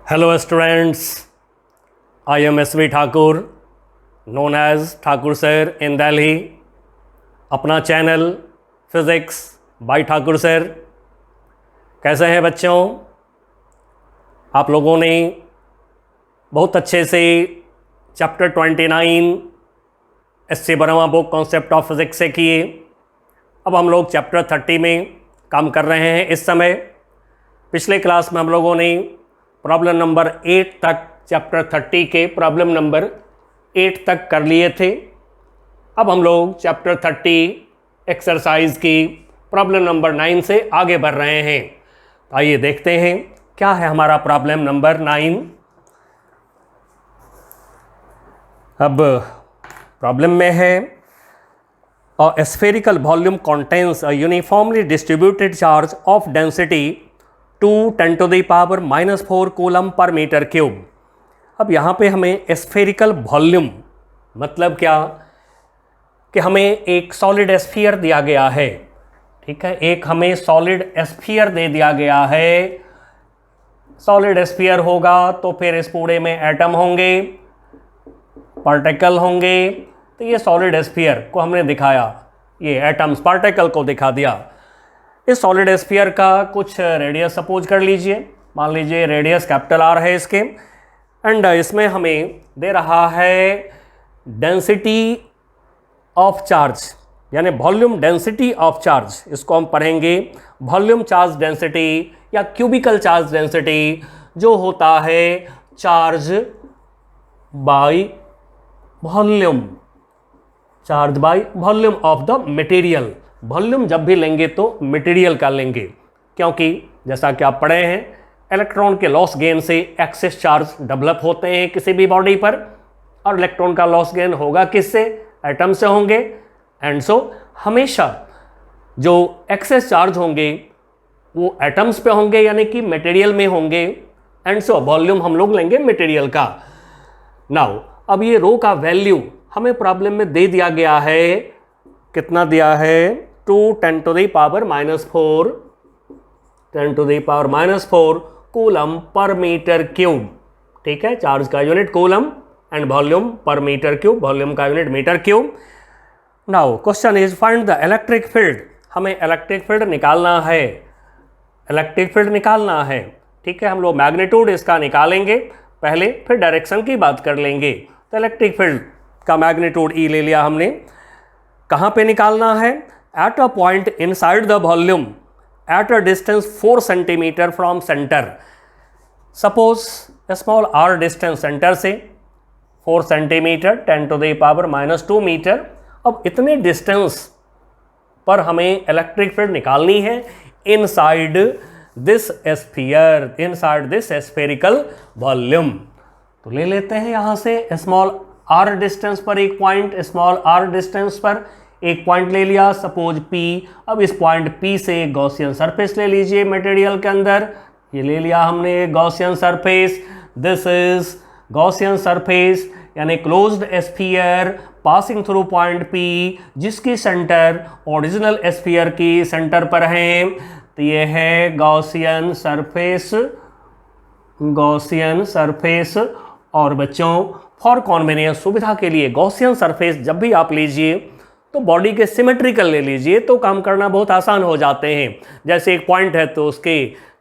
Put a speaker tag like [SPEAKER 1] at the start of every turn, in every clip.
[SPEAKER 1] Hello students, I am SV Thakur, known as Thakur Sir in Delhi. अपना channel physics by Thakur sir. कैसे हैं बच्चों? आप लोगों ने बहुत अच्छे से chapter 29 SC. Verma book concept of physics से किए। अब हम लोग चैप्टर 30 में काम कर रहे हैं इस समय। पिछले क्लास में हम लोगों ने प्रॉब्लम नंबर 8 तक चैप्टर 30 के प्रॉब्लम नंबर 8 तक कर लिए थे। अब हम लोग चैप्टर 30 एक्सरसाइज की प्रॉब्लम नंबर 9 से आगे बढ़ रहे हैं। आइए देखते हैं क्या है हमारा प्रॉब्लम नंबर 9। अब प्रॉब्लम में है a spherical volume contains a uniformly distributed charge of density 2 10 to the power -4 coulomb per metre cube. अब यहाँ पे हमें स्फेरिकल वॉल्यूम मतलब क्या कि हमें एक सॉलिड स्फीयर दिया गया है। ठीक है, एक हमें सॉलिड स्फीयर दे दिया गया है। सॉलिड स्फीयर होगा तो फिर इस पूरे में एटम होंगे, पार्टिकल होंगे। तो ये सॉलिड स्फीयर को हमने दिखाया, ये एटम्स पार्टिकल को दिखा दिया। इस सॉलिड स्फीयर का कुछ रेडियस सपोज कर लीजिए, मान लीजिए रेडियस कैपिटल आर है इसके, एंड इसमें हमें दे रहा है डेंसिटी ऑफ चार्ज यानी वॉल्यूम डेंसिटी ऑफ चार्ज। इसको हम पढ़ेंगे वॉल्यूम चार्ज डेंसिटी या क्यूबिकल चार्ज डेंसिटी, जो होता है charge by volume, charge by volume of the material. Volume जब भी लेंगे तो मटेरियल का लेंगे, क्योंकि जैसा कि आप पढ़े हैं इलेक्ट्रॉन के लॉस गेन से एक्सेस चार्ज डेवलप होते हैं किसी भी बॉडी पर, और इलेक्ट्रॉन का लॉस गेन होगा किससे? एटम से होंगे। एंड सो हमेशा जो एक्सेस चार्ज होंगे वो एटम्स पे होंगे यानी कि मटेरियल में होंगे। एंड सो वॉल्यूम हम लोग लेंगे मटेरियल का। नाउ अब ये रो का वैल्यू हमें प्रॉब्लम में दे दिया गया है। कितना दिया है? 2 10 to the power -4 10 to the power -4 coulomb per metre cube. ठीक है, चार्ज का unit coulomb and volume per metre cube, volume का unit metre cube. Now question is find the electric field. हमें इलेक्ट्रिक फील्ड निकालना है, electric field निकालना है। ठीक है, हम लोग मैग्नीट्यूड इसका निकालेंगे पहले, फिर डायरेक्शन की बात कर लेंगे। तो इलेक्ट्रिक फील्ड का मैग्नीट्यूड ई ले लिया हमने। कहाँ पे निकालना है? At a point inside the volume at a distance 4 centimetre from centre. Suppose small r distance centre से 4 centimetre 10 to the power -2 metre. अब इतने डिस्टेंस पर हमें इलेक्ट्रिक फील्ड निकालनी है inside this sphere, inside this spherical volume. तो ले लेते हैं यहाँ से स्मॉल आर डिस्टेंस पर एक पॉइंट, स्मॉल आर डिस्टेंस पर एक पॉइंट ले लिया, सपोज P। अब इस पॉइंट P से गॉसियन सरफेस ले लीजिए मटेरियल के अंदर। ये ले लिया हमने Gaussian surface. This is Gaussian surface यानी closed sphere passing through point P, जिसकी सेंटर ओरिजिनल स्फीयर की सेंटर पर है। तो ये है गॉसियन सरफेस, गॉसियन सरफेस। और बच्चों फॉर कॉन्वेनियंस सुविधा के लिए गॉसियन सरफेस जब भी आप लीजिए तो बॉडी के सिमेट्रिकल ले लीजिए, तो काम करना बहुत आसान हो जाते हैं। जैसे एक पॉइंट है तो उसके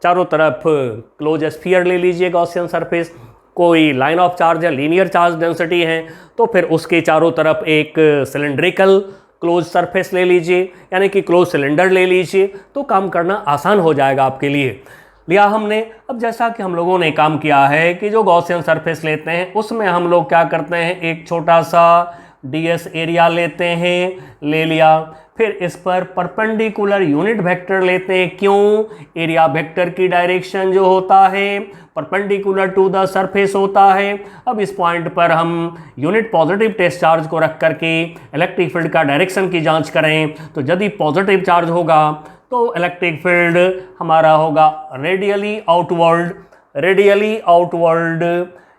[SPEAKER 1] चारों तरफ क्लोज स्फीयर ले लीजिए गॉसियन सरफेस। कोई लाइन ऑफ चार्ज या लीनियर चार्ज डेंसिटी है तो फिर उसके चारों तरफ एक सिलेंड्रिकल क्लोज सरफेस ले लीजिए यानी कि क्लोज सिलेंडर ले लीजिए, तो काम करना आसान हो जाएगा आपके लिए। लिया हमने। अब जैसा कि हम लोगों ने काम किया है कि जो गॉसियन सरफेस लेते हैं उसमें हम लोग क्या करते हैं, एक छोटा सा ds एरिया लेते हैं, ले लिया। फिर इस पर परपेंडिकुलर यूनिट वेक्टर लेते हैं। क्यों? एरिया वेक्टर की डायरेक्शन जो होता है परपेंडिकुलर टू द सरफेस होता है। अब इस पॉइंट पर हम यूनिट पॉजिटिव टेस्ट चार्ज को रख करके इलेक्ट्रिक फील्ड का डायरेक्शन की जांच करें, तो यदि पॉजिटिव चार्ज होगा तो इलेक्ट्रिक फील्ड हमारा होगा रेडियली आउटवर्ड, रेडियली आउटवर्ड।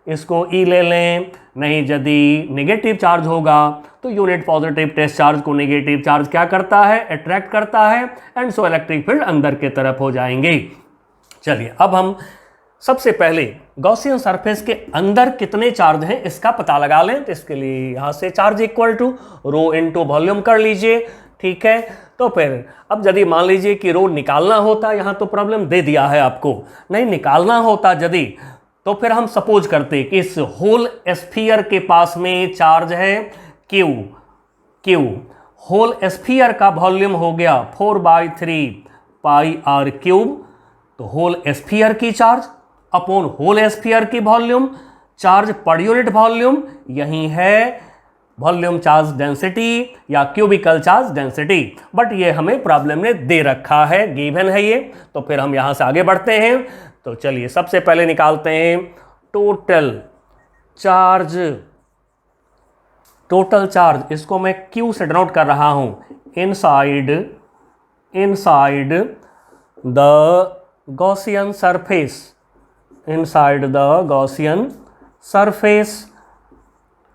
[SPEAKER 1] इसको ई ले लें। नहीं, यदि नेगेटिव चार्ज होगा तो यूनिट पॉजिटिव टेस्ट चार्ज को नेगेटिव चार्ज क्या करता है? अट्रैक्ट करता है, एंड सो इलेक्ट्रिक फील्ड अंदर के तरफ हो जाएंगे। चलिए अब हम सबसे पहले गॉसियन सरफेस के अंदर कितने चार्ज हैं इसका पता लगा लें। तो इसके लिए यहां से charge equal to rho into volume कर लीजिए, ठीक है। तो फिर अब यदि मान लीजिए कि रो निकालना होता, यहां तो प्रॉब्लम दे दिया है आपको, नहीं निकालना होता यदि, तो फिर हम सपोज करते कि इस होल स्फीयर के पास में चार्ज है क्यू, होल स्फीयर का वॉल्यूम हो गया 4/3 पाई आर क्यूब। तो होल स्फीयर की चार्ज अपॉन होल स्फीयर की volume, charge per unit volume, यही है वॉल्यूम चार्ज डेंसिटी या क्यूबिकल चार्ज डेंसिटी। बट ये हमें प्रॉब्लम में दे रखा है, गिवन है ये। तो फिर हम यहां से आगे बढ़ते हैं। तो चलिए सबसे पहले निकालते हैं टोटल चार्ज, इसको मैं क्यू से डिनोट कर रहा हूं, इनसाइड द गॉसियन सरफेस,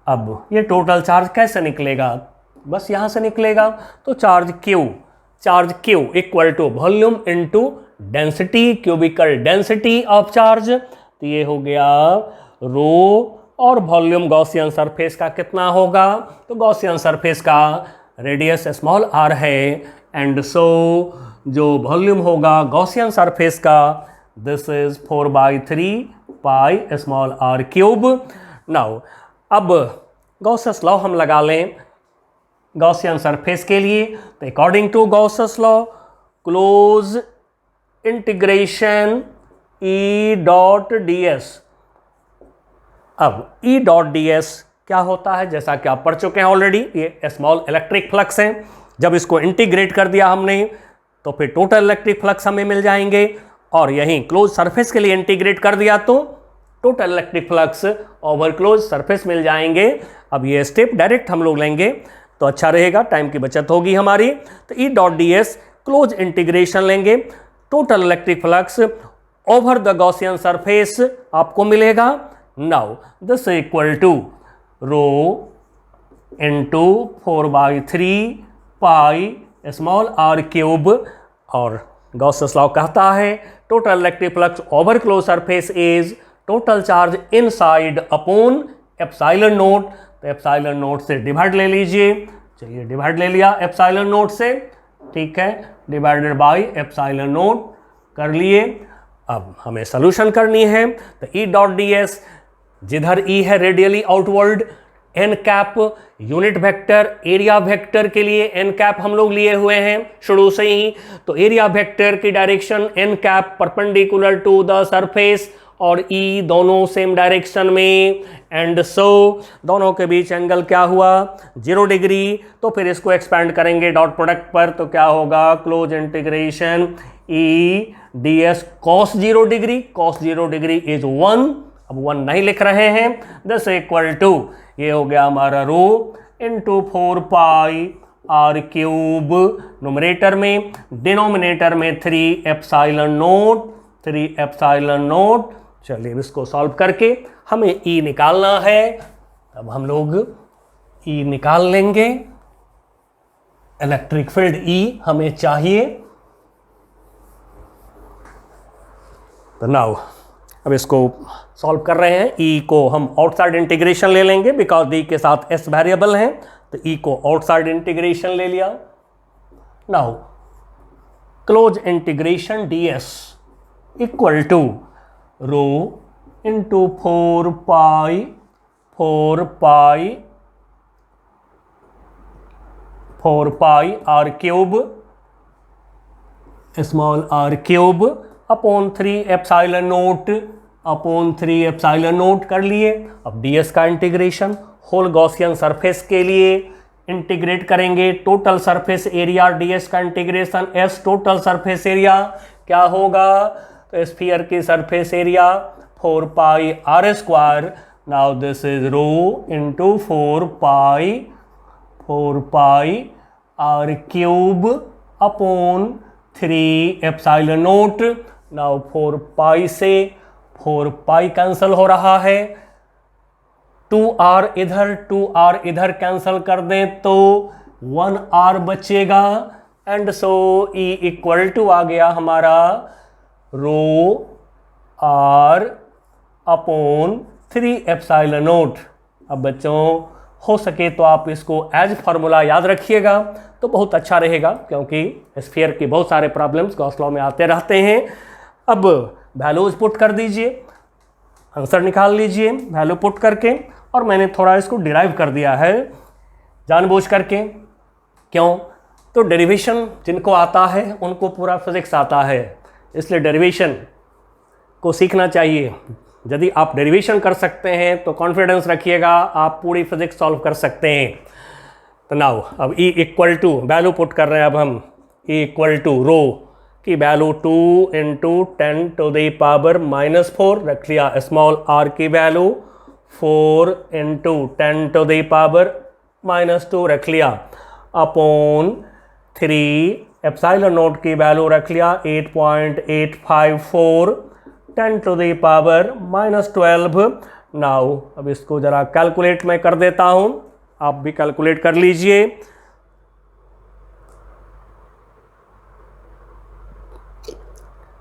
[SPEAKER 1] अब ये टोटल चार्ज कैसे निकलेगा, बस यहां से निकलेगा। तो charge Q equal to volume into density, cubical density of charge. तो ये हो गया रो, और वॉल्यूम गॉसियन सरफेस का कितना होगा, तो गॉसियन सरफेस का रेडियस स्मॉल आर है, एंड सो जो वॉल्यूम होगा गॉसियन सरफेस का, this is 4/3 pi small r cube. Now अब गॉसेस लॉ हम लगा लें गॉसियन सरफेस के लिए। तो according to Gauss's law, close integration E dot D s. अब ई डॉट डी एस क्या होता है, जैसा कि आप पढ़ चुके हैं ऑलरेडी, ये स्मॉल इलेक्ट्रिक फ्लक्स है। जब इसको इंटीग्रेट कर दिया हमने तो फिर टोटल इलेक्ट्रिक फ्लक्स हमें मिल जाएंगे, और यहीं क्लोज सरफेस के लिए इंटीग्रेट कर दिया तो total electric flux over close surface मिल जाएंगे। अब ये स्टेप डायरेक्ट हम लोग लेंगे तो अच्छा रहेगा, टाइम की बचत होगी हमारी। तो E dot D S close integration लेंगे, total electric flux over the Gaussian surface आपको मिलेगा। Now this equal to rho into 4/3 pi small r cube, और गॉसेस लॉ कहता है total electric flux over close surface is total charge inside upon epsilon naught. तो epsilon naught से divide ले लीजिए, चलिए डिवाइड ले लिया एप्सिलॉन नोट से, ठीक है, डिवाइडेड बाय एप्सिलॉन नोट कर लिए। अब हमें सोल्यूशन करनी है। तो ई डॉट डी एस, जिधर ई है radially outward, n cap unit vector, area vector के लिए एन कैप हम लोग लिए हुए हैं शुरू से ही। तो एरिया वेक्टर की direction n cap perpendicular to the surface, और ई दोनों सेम डायरेक्शन में, एंड सो दोनों के बीच एंगल क्या हुआ 0 डिग्री। तो फिर इसको एक्सपैंड करेंगे डॉट प्रोडक्ट पर, तो क्या होगा close integration E D S cos 0 degree, cos 0 degree is 1, अब 1 नहीं लिख रहे हैं, दिस इक्वल टू ये हो गया हमारा rho into 4 pi r cube numerator में, डिनोमिनेटर में 3 एप्सिलॉन नोट। चलिए इसको सॉल्व करके हमें ई निकालना है, तब हम लोग ई निकाल लेंगे। इलेक्ट्रिक फील्ड ई हमें चाहिए। तो नाउ अब इसको सॉल्व कर रहे हैं। ई को हम आउटसाइड इंटीग्रेशन ले लेंगे, बिकॉज डी के साथ एस वेरिएबल है, तो ई को आउटसाइड इंटीग्रेशन ले लिया। Now close integration d s equal to rho into 4 pi r cube small r cube upon 3 epsilon naught कर लिए। अब ds का इंटीग्रेशन होल गॉसियन सरफेस के लिए इंटीग्रेट करेंगे, टोटल सरफेस एरिया ds का integration s total surface area क्या होगा, तो स्फीयर की surface area 4 pi r square. Now this is rho into 4 pi r cube upon 3 epsilon naught. Now 4 pi से 4 pi cancel हो रहा है, 2r इधर कैंसिल कर दें तो 1r बचेगा, and so E equal to आ गया हमारा rho r upon 3 epsilon naught. अब बच्चों हो सके तो आप इसको एज फार्मूला याद रखिएगा तो बहुत अच्छा रहेगा, क्योंकि स्फीयर की बहुत सारे प्रॉब्लम्स गॉस लॉ में आते रहते हैं। अब वैल्यूज पुट कर दीजिए, आंसर निकाल लीजिए वैल्यू पुट करके, और मैंने थोड़ा इसको डिराइव कर दिया है जानबूझ करके। क्यों? तो डेरिवेशन जिनको आता है उनको पूरा फिजिक्स आता है, इसलिए डेरिवेशन को सीखना चाहिए। यदि आप डेरिवेशन कर सकते हैं तो कॉन्फिडेंस रखिएगा आप पूरी फिजिक्स सॉल्व कर सकते हैं। तो नाउ अब E equal to value put कर रहे हैं। अब हम E इक्वल टू रो की वैल्यू 2 × 10⁻⁻4 रख लिया, स्मॉल r की वैल्यू 4 × 10⁻⁻2 रख लिया, अपॉन 3 एप्सिलॉन नॉट की वैल्यू रख लिया 8.854 10⁻⁻12। नाउ अब इसको जरा कैलकुलेट मैं कर देता हूं, आप भी कैलकुलेट कर लीजिए।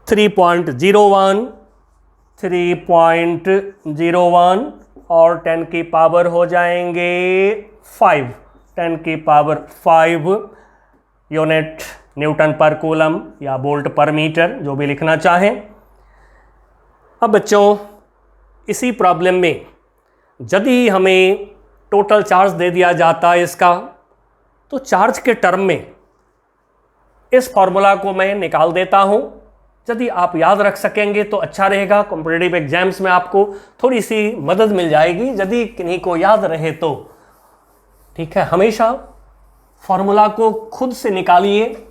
[SPEAKER 1] .01 और 10 की पावर हो जाएंगे 5, 10 की पावर 5 यूनिट न्यूटन पर कूलम या वोल्ट पर मीटर, जो भी लिखना चाहें। अब बच्चों इसी प्रॉब्लम में यदि हमें टोटल चार्ज दे दिया जाता है इसका, तो चार्ज के टर्म में इस फॉर्मूला को मैं निकाल देता हूं। यदि आप याद रख सकेंगे तो अच्छा रहेगा, कॉम्पिटिटिव एग्जाम्स में आपको थोड़ी सी मदद मिल जाएगी यदि किन्हीं को याद रहे तो। ठीक है, हमेशा फॉर्मूला को खुद से निकालिए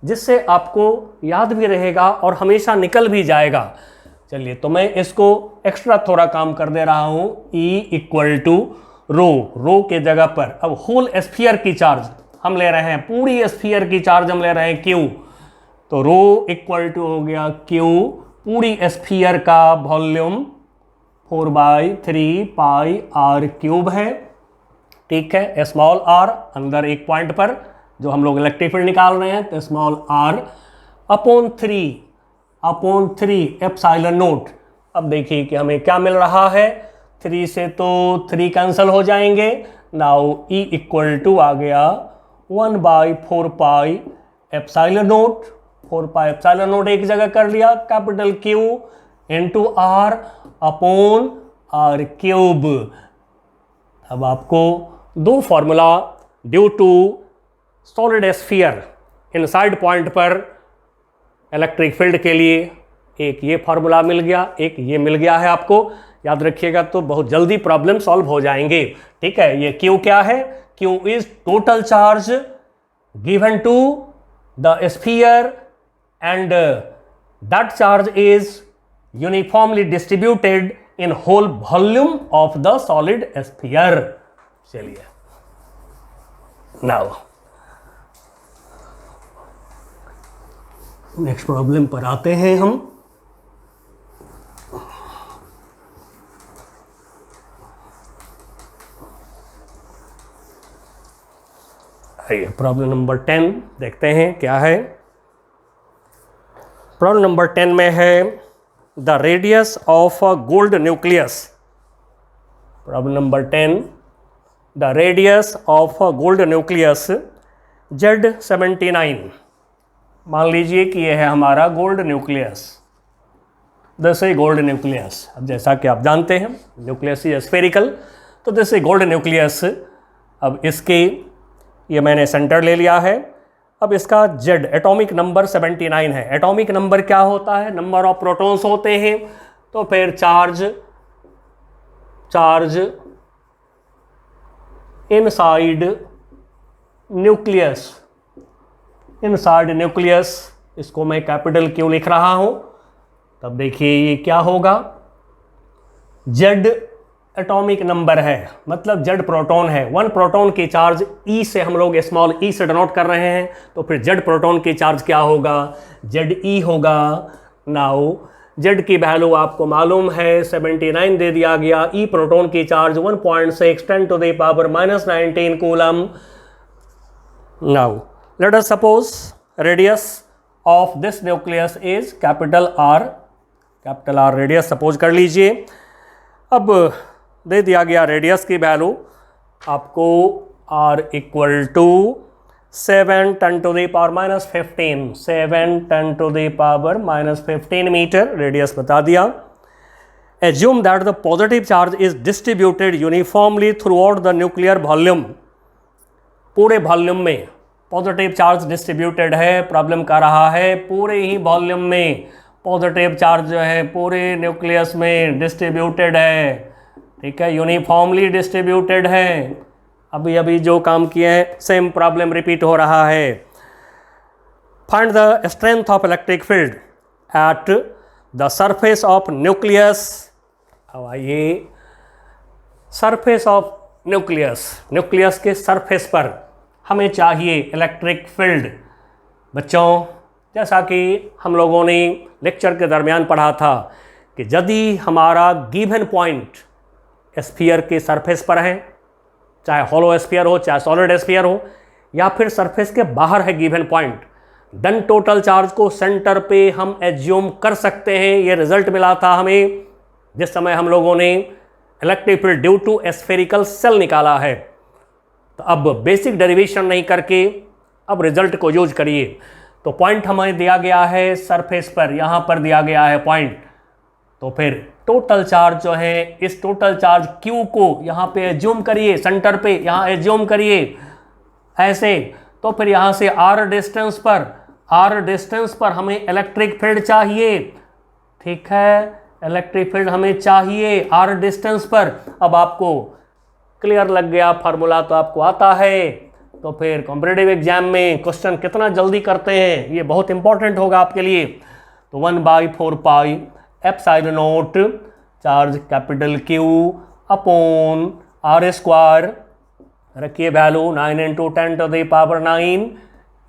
[SPEAKER 1] जिससे आपको याद भी रहेगा और हमेशा निकल भी जाएगा। चलिए, तो मैं इसको एक्स्ट्रा थोड़ा काम कर दे रहा हूं। E इक्वल टू रो के जगह पर अब होल स्फीयर की चार्ज हम ले रहे हैं, पूरी स्फीयर की चार्ज हम ले रहे हैं Q। तो रो इक्वल टू हो गया Q, पूरी स्फीयर का वॉल्यूम 4/3 पाई r क्यूब है। ठीक है, स्मॉल r अंदर एक पॉइंट पर जो हम लोग इलेक्ट्रिक फील्ड निकाल रहे हैं, तो small r upon 3 epsilon naught. अब देखिए कि हमें क्या मिल रहा है, 3 से तो 3 कैंसिल हो जाएंगे। नाउ E इक्वल टू आ गया 1/4 pi epsilon naught, 4 pi epsilon naught एक जगह कर लिया, capital Q into R upon R cube. अब आपको दो formula due to solid sphere inside point पर इलेक्ट्रिक फील्ड के लिए, एक ये फॉर्मूला मिल गया, एक ये मिल गया है। आपको याद रखिएगा तो बहुत जल्दी प्रॉब्लम सॉल्व हो जाएंगे। ठीक है, ये Q क्या है? Q is total charge given to the sphere and that charge is uniformly distributed in whole volume of the solid sphere। चलिए, now नेक्स्ट प्रॉब्लम पर आते हैं हम। आइए प्रॉब्लम नंबर 10 देखते हैं क्या है। प्रॉब्लम नंबर 10 में है the radius of a gold nucleus. Problem number 10, the radius of a gold nucleus Z79। मान लीजिए कि यह है हमारा gold nucleus, this is gold nucleus. अब जैसा कि आप जानते हैं न्यूक्लियस इज स्फेरिकल, तो दिस इज गोल्ड न्यूक्लियस। अब इसके ये मैंने सेंटर ले लिया है। अब इसका Z एटॉमिक नंबर 79 है। एटॉमिक नंबर क्या होता है? नंबर ऑफ प्रोटॉन्स होते हैं। तो फिर चार्ज इनसाइड न्यूक्लियस, इसको मैं कैपिटल Q लिख रहा हूं। तब देखिए ये क्या होगा, Z एटॉमिक नंबर है, मतलब Z प्रोटॉन है। 1 प्रोटॉन की चार्ज E से हम लोग स्मॉल e से डिनोट कर रहे हैं, तो फिर Z प्रोटॉन की चार्ज क्या होगा? ZE होगा। नाउ Z की वैल्यू आपको मालूम है 79 दे दिया गया। E प्रोटॉन की charge 1.6 10⁻⁻19 coulomb. Now let us suppose radius of this nucleus is capital R capital R radius suppose कर लीजिए। अब दे दिया गया रेडियस की वैल्यू आपको r equal to 7 10 to the power -15, 7 10 to the power -15 metre radius बता दिया। Assume that the positive charge is distributed uniformly throughout the nuclear volume. पूरे वॉल्यूम में पॉजिटिव चार्ज डिस्ट्रीब्यूटेड है, प्रॉब्लम कर रहा है पूरे ही वॉल्यूम में पॉजिटिव चार्ज जो है पूरे न्यूक्लियस में डिस्ट्रीब्यूटेड है, ठीक है, यूनिफॉर्मली डिस्ट्रीब्यूटेड है। अभी अभी जो काम किए हैं सेम प्रॉब्लम रिपीट हो रहा है। Find the strength of electric field at the surface of nucleus. अब आइए सरफेस ऑफ न्यूक्लियस के सरफेस पर हमें चाहिए इलेक्ट्रिक फील्ड। बच्चों, जैसा कि हम लोगों ने लेक्चर के दरमियान पढ़ा था कि यदि हमारा गिवन पॉइंट स्फीयर के सरफेस पर है, चाहे हॉलो स्फीयर हो चाहे सॉलिड स्फीयर हो या फिर सरफेस के बाहर है given point, then total charge को सेंटर पे हम एज्यूम कर सकते हैं। ये रिजल्ट मिला था हमें जिस समय हम लोगों ने electric field due to spherical shell निकाला है। तो अब बेसिक डेरिवेशन नहीं करके अब रिजल्ट को यूज करिए। तो पॉइंट हमें दिया गया है सरफेस पर, यहाँ पर दिया गया है पॉइंट, तो फिर टोटल चार्ज जो है इस टोटल चार्ज Q को यहाँ पे एज्यूम करिए, सेंटर पे यहाँ एज्यूम करिए ऐसे। तो फिर यहाँ से R डिस्टेंस पर हमें इलेक्ट्रिक फील्ड चाहिए, ठीक है, इलेक्ट्रिक फील्ड हमें चाहिए R डिस्टेंस पर। अब आपको क्लियर लग गया, फार्मूला तो आपको आता है। तो फिर कॉम्पिटिटिव एग्जाम में क्वेश्चन कितना जल्दी करते हैं ये बहुत इंपॉर्टेंट होगा आपके लिए। तो 1/4 pi epsilon not charge capital Q upon R square, रखिए वैल्यू 9 × 10 टू द पावर 9,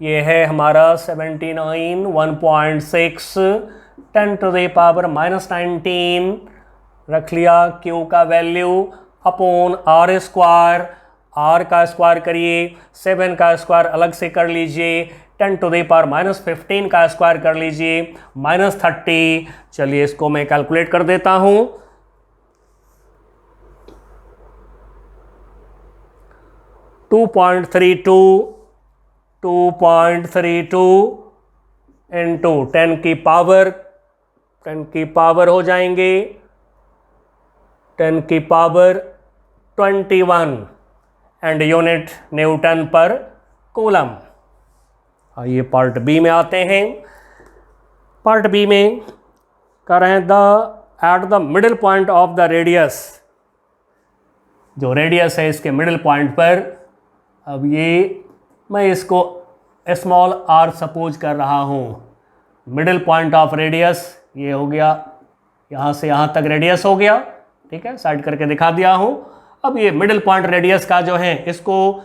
[SPEAKER 1] ये है हमारा 79, 1.6 10 टू द पावर -19, रख लिया Q का value upon R square, R का स्क्वायर करिए, 7 का स्क्वायर अलग से कर लीजिए, 10 टू द पावर -15 का स्क्वायर कर लीजिए, -30। चलिए इसको मैं कैलकुलेट कर देता हूं। 2.32 इंटू 10 की पावर हो जाएंगे 10 की पावर 21 एंड यूनिट न्यूटन पर कूलम। आइए पार्ट बी में आते हैं। पार्ट बी में कह रहे हैं at the middle point of the radius, जो रेडियस है इसके मिडिल पॉइंट पर, अब ये मैं इसको स्मॉल r सपोज कर रहा हूँ। मिडिल पॉइंट ऑफ रेडियस ये हो गया, यहाँ से यहाँ तक रेडियस हो गया, ठीक है, साइड करके दिखा दिया हूँ। अब ये मिडिल पॉइंट रेडियस का जो है इसको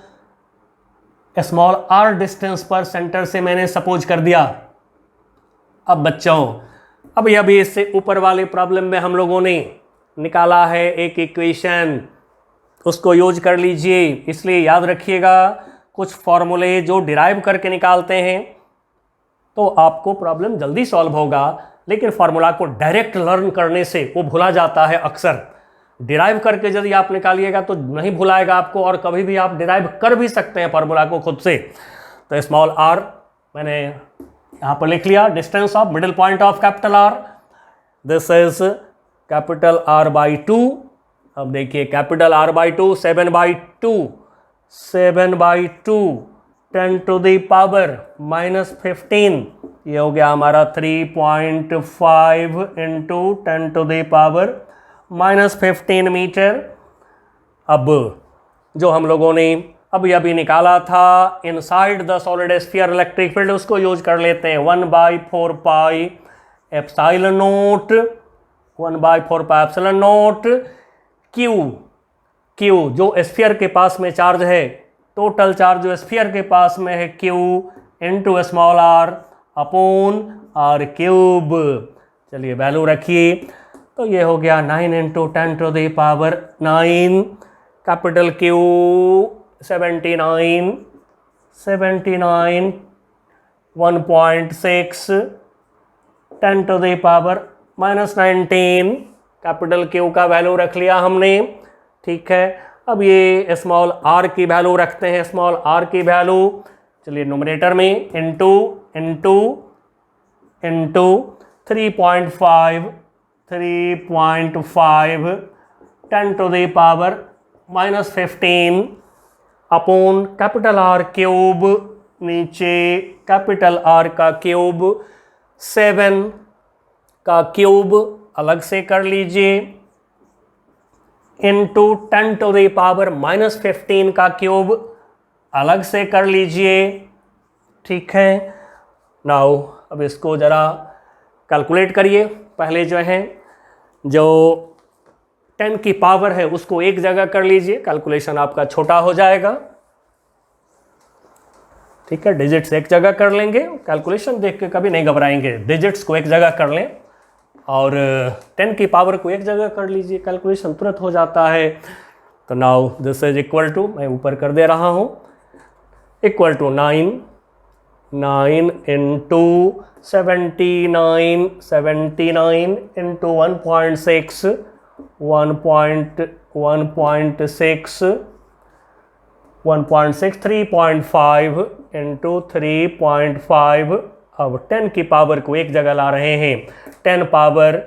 [SPEAKER 1] स्मॉल r डिस्टेंस पर सेंटर से मैंने सपोज कर दिया। अब बच्चों, अभी इससे ऊपर वाले प्रॉब्लम में हम लोगों ने निकाला है एक इक्वेशन, उसको यूज कर लीजिए। इसलिए याद रखिएगा कुछ फॉर्मूले जो डिराइव करके निकालते हैं तो आपको प्रॉब्लम जल्दी सॉल्व होगा, लेकिन फार्मूला को डायरेक्ट लर्न करने से वो भुला जाता है अक्सर। डिराइव करके यदि आप निकालिएगा तो नहीं भुलाएगा आपको, और कभी भी आप डिराइव कर भी सकते हैं फार्मूला को खुद से। तो स्मॉल r मैंने यहाँ पर लिख लिया, distance of middle point of capital R, this is capital R/2। अब देखिए capital R/2 7/2 10 to the power -15, ये हो गया हमारा 3.5 into 10 to the power -15 metre. अब जो हम लोगों ने अभी निकाला था inside the solid sphere electric field, उसको यूज कर लेते हैं। 1/4 pi epsilon naught, 1/4 pi epsilon naught Q जो स्फीयर के पास में चार्ज है, टोटल चार्ज जो स्फीयर के पास में है Q into small r upon r cube. चलिए वैल्यू रखिए, तो ये हो गया 9 × 10 to the power 9, capital Q 79, 1.6 10 to the power -19 capital Q का वैल्यू रख लिया हमने, ठीक है। अब ये स्मॉल आर की वैल्यू रखते हैं, स्मॉल आर की वैल्यू, चलिए न्यूमरेटर में into 3.5 10⁻⁻15 upon capital R cube, नीचे कैपिटल आर का क्यूब, 7 का क्यूब अलग से कर लीजिए, इंटू 10⁻⁻15 का क्यूब अलग से कर लीजिए, ठीक है। नाउ अब इसको ज़रा कैलकुलेट करिए। पहले जो है जो 10 की पावर है उसको एक जगह कर लीजिए, कैलकुलेशन आपका छोटा हो जाएगा, ठीक है। डिजिट्स एक जगह कर लेंगे, कैलकुलेशन देख के कभी नहीं घबराएंगे, डिजिट्स को एक जगह कर लें और 10 की पावर को एक जगह कर लीजिए, कैलकुलेशन तुरंत हो जाता है। तो now this is equal to, मैं ऊपर कर दे रहा हूँ, equal to 9 into 79 into 1.6 3.5 into 3.5। अब 10 की पावर को एक जगह ला रहे हैं, 10 पावर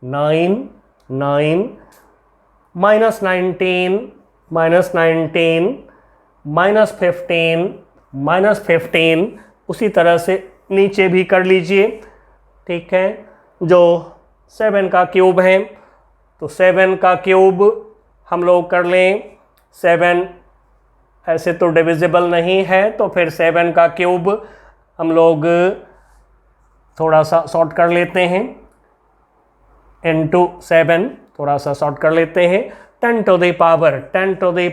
[SPEAKER 1] 9 -19 -15 उसी तरह से नीचे भी कर लीजिए, ठीक है। जो 7 का क्यूब है तो 7 का क्यूब हम लोग कर लें, 7 ऐसे तो डिविजिबल नहीं है, तो फिर 7 का क्यूब हम लोग थोड़ा सा शॉर्ट कर लेते हैं, इंटू 7 थोड़ा सा शॉर्ट कर लेते हैं, 10 टू द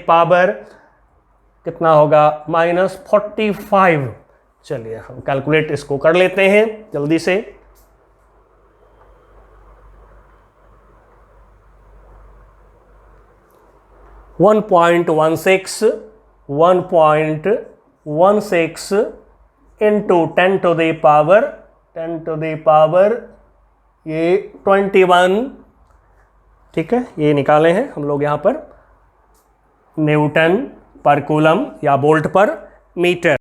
[SPEAKER 1] पावर कितना होगा -45। चलिए हम कैलकुलेट इसको कर लेते हैं जल्दी से। One point one six into 10 to the power ये 21, ठीक है। ये निकाले हैं हम लोग यहाँ पर न्यूटन पर कूलम या वोल्ट पर मीटर।